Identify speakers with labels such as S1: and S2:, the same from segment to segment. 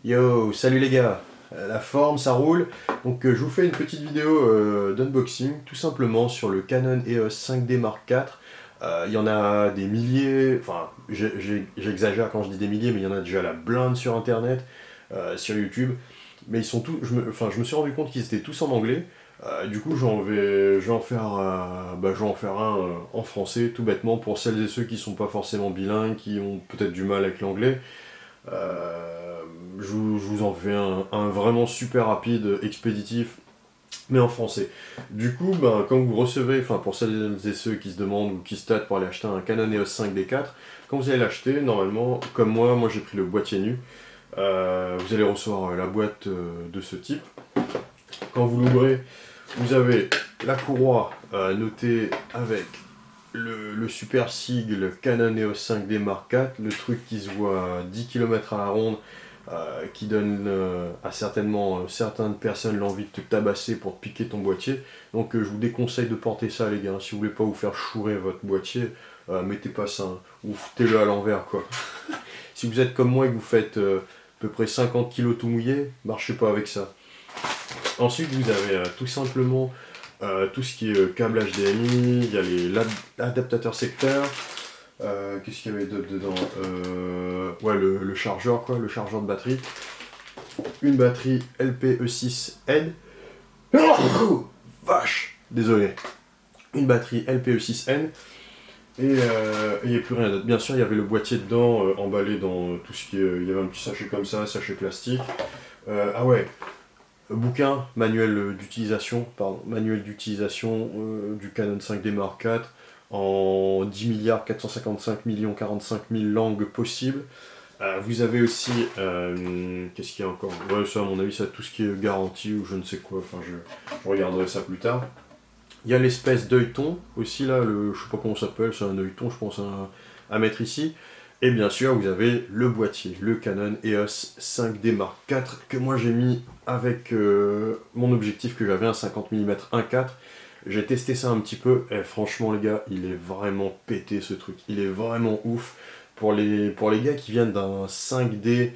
S1: Yo, salut les gars, la forme, ça roule. Donc je vous fais une petite vidéo d'unboxing, tout simplement sur le Canon EOS 5D Mark IV. Il y en a des milliers, enfin j'exagère quand je dis des milliers, mais il y en a déjà la blinde sur internet, sur YouTube. Mais ils sont tous, je me suis rendu compte qu'ils étaient tous en anglais. Du coup je vais en faire, je vais en faire un en français, tout bêtement, pour celles et ceux qui sont pas forcément bilingues, qui ont peut-être du mal avec l'anglais. Je vous en fais un vraiment super rapide, expéditif, mais en français. Du coup, quand vous recevez, enfin pour celles et ceux qui se demandent ou qui se tâtent pour aller acheter un Canon EOS 5D4, quand vous allez l'acheter, normalement, comme moi j'ai pris le boîtier nu, vous allez recevoir la boîte de ce type. Quand vous l'ouvrez, vous avez la courroie notée avec le super sigle Canon EOS 5D Mark IV, le truc qui se voit à 10 km à la ronde, qui donne à certaines personnes l'envie de te tabasser pour te piquer ton boîtier. Donc je vous déconseille de porter ça les gars, si vous voulez pas vous faire chourer votre boîtier, mettez pas ça, hein, ou foutez-le à l'envers quoi. Si vous êtes comme moi et que vous faites à peu près 50 kg tout mouillé, marchez pas avec ça. Ensuite vous avez tout simplement tout ce qui est câble HDMI, il y a l'adaptateur secteur. Qu'est-ce qu'il y avait d'autre dedans? Ouais, le chargeur, quoi, le chargeur de batterie. Une batterie LPE6N. Oh, vache! Désolé. Une batterie LPE6N. Et il n'y a plus rien d'autre. Bien sûr, il y avait le boîtier dedans, emballé dans tout ce qui est. Il y avait un petit sachet comme ça, sachet plastique. Ah ouais, manuel d'utilisation du Canon 5D Mark IV en 10 milliards 455 millions 45 000 langues possibles. Vous avez aussi, qu'est-ce qu'il y a encore? Ouais, ça à mon avis, ça tout ce qui est garantie ou je ne sais quoi, enfin je regarderai ça plus tard. Il y a l'espèce d'œilleton aussi là, je sais pas comment ça s'appelle, c'est un œilleton je pense à mettre ici. Et bien sûr, vous avez le boîtier, le Canon EOS 5D Mark IV, que moi j'ai mis avec mon objectif que j'avais, un 50 mm 1.4. J'ai testé ça un petit peu, et franchement les gars, il est vraiment pété ce truc. Il est vraiment ouf. Pour les gars qui viennent d'un 5D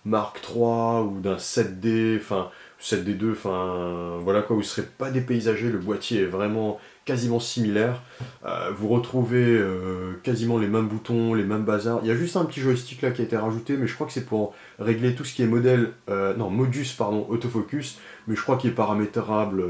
S1: Mark III ou d'un 7D, enfin 7D2, enfin voilà quoi, vous ne serez pas dépaysagé, le boîtier est vraiment quasiment similaire. Vous retrouvez quasiment les mêmes boutons, les mêmes bazars. Il y a juste un petit joystick là qui a été rajouté, mais je crois que c'est pour régler tout ce qui est modus pardon, autofocus, mais je crois qu'il est paramétrable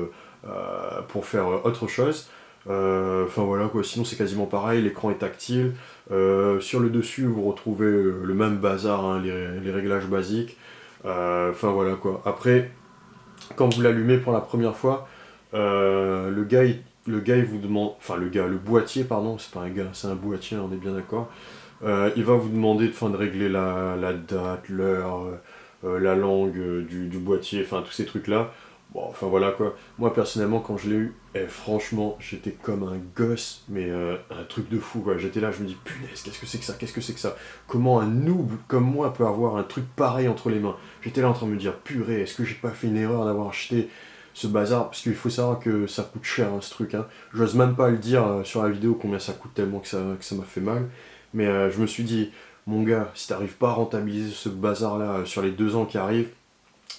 S1: pour faire autre chose. Enfin voilà quoi, sinon c'est quasiment pareil, l'écran est tactile. Sur le dessus, vous retrouvez le même bazar, hein, les réglages basiques. Enfin voilà quoi. Après, quand vous l'allumez pour la première fois, le gars il vous demande, enfin le boîtier pardon, c'est pas un gars, c'est un boîtier, on est bien d'accord. Il va vous demander de régler la date, l'heure, la langue du boîtier, enfin tous ces trucs là. Bon, enfin voilà quoi. Moi personnellement quand je l'ai eu, franchement j'étais comme un gosse, mais un truc de fou quoi. J'étais là, je me dis punaise, qu'est-ce que c'est que ça, qu'est-ce que c'est que ça? Comment un noob comme moi peut avoir un truc pareil entre les mains? J'étais là en train de me dire purée, est-ce que j'ai pas fait une erreur d'avoir acheté ce bazar? Parce qu'il faut savoir que ça coûte cher hein, ce truc. Hein. J'ose même pas le dire sur la vidéo combien ça coûte tellement que ça m'a fait mal. Mais je me suis dit, mon gars, si t'arrives pas à rentabiliser ce bazar là sur les 2 ans qui arrivent,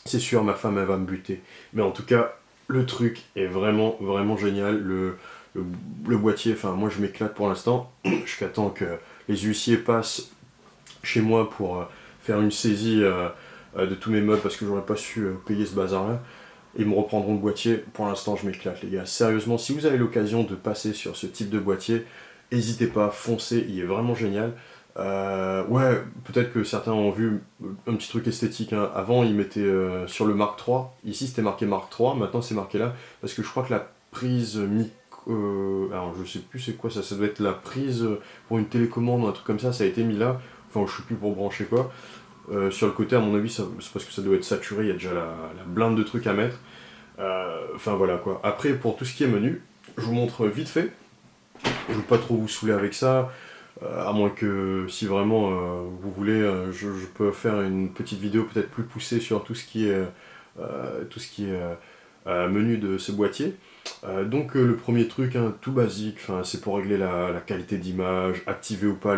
S1: c'est sûr, ma femme, elle va me buter. Mais en tout cas, le truc est vraiment, vraiment génial. Le boîtier, enfin, moi, je m'éclate pour l'instant. J'attends que les huissiers passent chez moi pour faire une saisie de tous mes meubles parce que j'aurais pas su payer ce bazar-là. Ils me reprendront le boîtier. Pour l'instant, je m'éclate, les gars. Sérieusement, si vous avez l'occasion de passer sur ce type de boîtier, n'hésitez pas, foncez, il est vraiment génial. Ouais, peut-être que certains ont vu un petit truc esthétique. Hein. Avant, ils mettaient sur le Mark III. Ici, c'était marqué Mark III. Maintenant, c'est marqué là. Parce que je crois que la prise alors, je sais plus c'est quoi ça. Ça doit être la prise pour une télécommande ou un truc comme ça. Ça a été mis là. Enfin, je sais plus pour brancher quoi. Sur le côté, à mon avis, c'est parce que ça doit être saturé. Il y a déjà la blinde de trucs à mettre. Enfin, voilà quoi. Après, pour tout ce qui est menu, je vous montre vite fait. Je ne veux pas trop vous saouler avec ça. À moins que si vraiment vous voulez, je peux faire une petite vidéo peut-être plus poussée sur tout ce qui est menu de ce boîtier. Donc le premier truc, hein, tout basique, c'est pour régler la qualité d'image, activer ou pas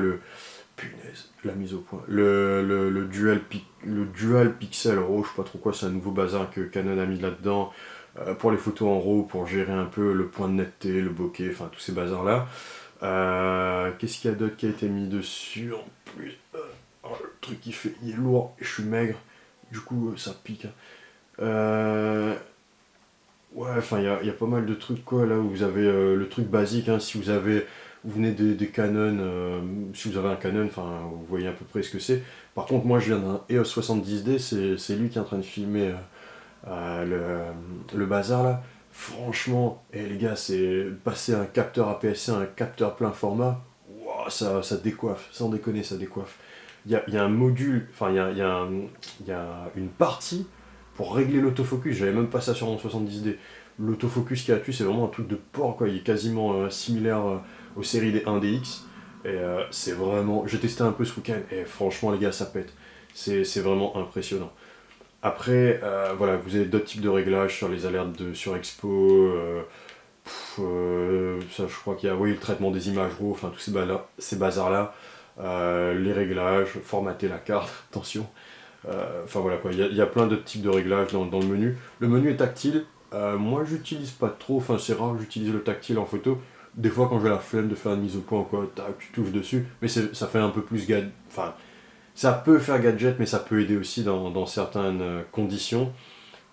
S1: punaise, la mise au point. Le dual pixel RAW, je sais pas trop quoi, c'est un nouveau bazar que Canon a mis là-dedans. Pour les photos en RAW, pour gérer un peu le point de netteté, le bokeh, enfin tous ces bazars-là. Qu'est-ce qu'il y a d'autre qui a été mis dessus en plus? Le truc il est lourd, je suis maigre, du coup ça pique. Ouais, enfin il y a pas mal de trucs quoi, là où vous avez le truc basique, hein, si vous venez des Canon, si vous avez un Canon, enfin vous voyez à peu près ce que c'est. Par contre moi je viens d'un EOS 70D, c'est lui qui est en train de filmer le bazar là. Franchement, et les gars, c'est passer un capteur APS-C à un capteur plein format, ouah, ça décoiffe, sans déconner, ça décoiffe. Il y a un module, enfin il y a une partie pour régler l'autofocus, j'avais même pas ça sur mon 70D. L'autofocus qu'il y a dessus, c'est vraiment un truc de porc, quoi. Il est quasiment similaire aux séries des 1DX. Et c'est vraiment. J'ai testé un peu ce week-end, et franchement, les gars, ça pète. C'est vraiment impressionnant. Après, voilà, vous avez d'autres types de réglages sur les alertes de surexpo. Ça, je crois qu'il y a, oui, le traitement des images RAW, enfin, tous ces bazars-là. Les réglages, formater la carte, attention. Enfin voilà quoi, il y a plein d'autres types de réglages dans le menu. Le menu est tactile. Moi, j'utilise pas trop, enfin, c'est rare que j'utilise le tactile en photo. Des fois, quand j'ai la flemme de faire une mise au point ou quoi, tac, tu touches dessus. Mais ça fait un peu plus enfin, ça peut faire gadget, mais ça peut aider aussi dans certaines conditions.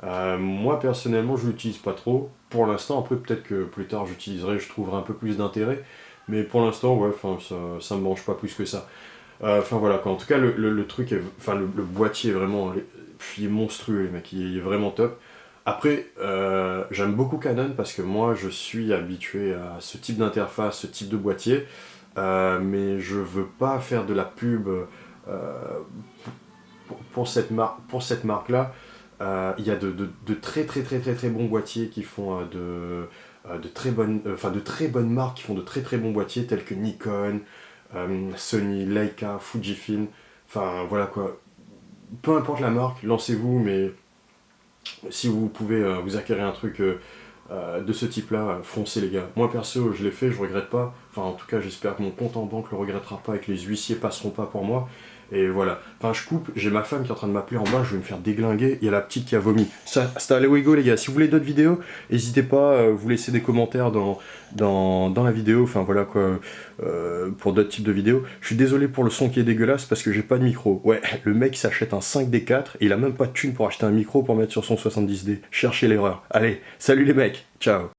S1: Moi, personnellement, je l'utilise pas trop. Pour l'instant, après, peut-être que plus tard, j'utiliserai, je trouverai un peu plus d'intérêt. Mais pour l'instant, ouais, ça me mange pas plus que ça. Enfin voilà, quoi. En tout cas, le truc, enfin le boîtier est vraiment, il est monstrueux, les mecs, il est vraiment top. Après, j'aime beaucoup Canon parce que moi, je suis habitué à ce type d'interface, ce type de boîtier, mais je veux pas faire de la pub pour cette marque-là. Il y a de très très très très très bons boîtiers qui font de très bonnes marques qui font de très très bons boîtiers tels que Nikon, Sony, Leica, Fujifilm, enfin voilà quoi. Peu importe la marque, lancez-vous, mais si vous pouvez vous acquérir un truc de ce type-là, foncez les gars. Moi perso, je l'ai fait, je regrette pas. Enfin en tout cas, j'espère que mon compte en banque le regrettera pas et que les huissiers passeront pas pour moi. Et voilà. Enfin, je coupe, j'ai ma femme qui est en train de m'appeler en bas, je vais me faire déglinguer. Il y a la petite qui a vomi. Ça, c'était à Lego, les gars. Si vous voulez d'autres vidéos, n'hésitez pas, vous laissez des commentaires dans la vidéo. Enfin, voilà quoi, pour d'autres types de vidéos. Je suis désolé pour le son qui est dégueulasse parce que j'ai pas de micro. Ouais, le mec s'achète un 5D4 et il a même pas de thune pour acheter un micro pour mettre sur son 70D. Cherchez l'erreur. Allez, salut les mecs, ciao.